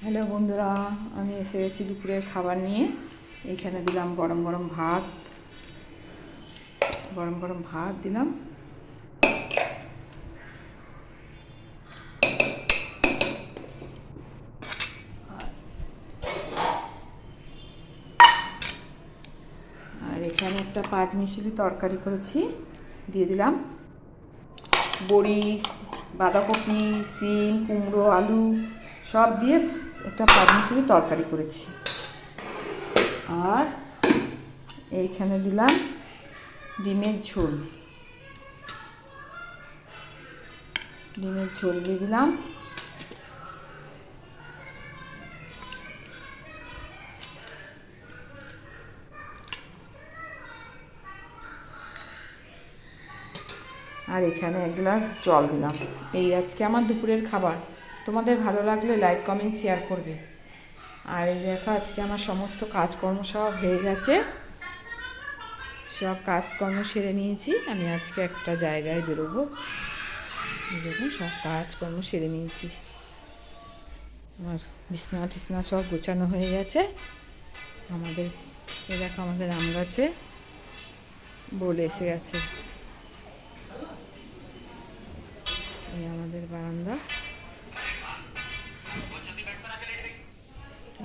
Hello বন্ধুরা, আমি এসে গেছি দুপুরের খাবার নিয়ে। এইখানে দিলাম গরম গরম ভাত, দিলাম। আর এখানে একটা পাঁচ মিশালি তরকারি করেছি, দিয়ে দিলাম বড়ি, বাঁধাকপি, শিম, কুমড়ো, আলু সব দিয়ে একটা পাঁচ মিশালি তরকারি করেছি। আর এইখানে দিলাম ডিমের ঝোল দিয়ে দিলাম। আর এখানে এক গ্লাস জল দিলাম। এই আজকে আমার দুপুরের খাবার। তোমাদের ভালো লাগলে লাইক, কমেন্ট, শেয়ার করবে। আর এই দেখো, আজকে আমার সমস্ত কাজকর্ম সব হয়ে গেছে, সব কাজকর্ম সেরে নিয়েছি। আমি আজকে একটা জায়গায় বেরোবো, দেখুন সব কাজকর্ম সেরে নিয়েছি। আমার বিছনা টিছনা সব গোছানো হয়ে গেছে। আমাদের এই দেখো, আমাদের আম গাছে বোল এসে গেছে। এই আমাদের বারান্দা,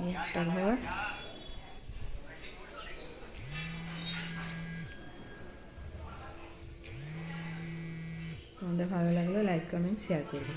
এই একটা ঘর। তোমাদের ভালো লাগলে লাইক, কমেন্ট, শেয়ার করবে।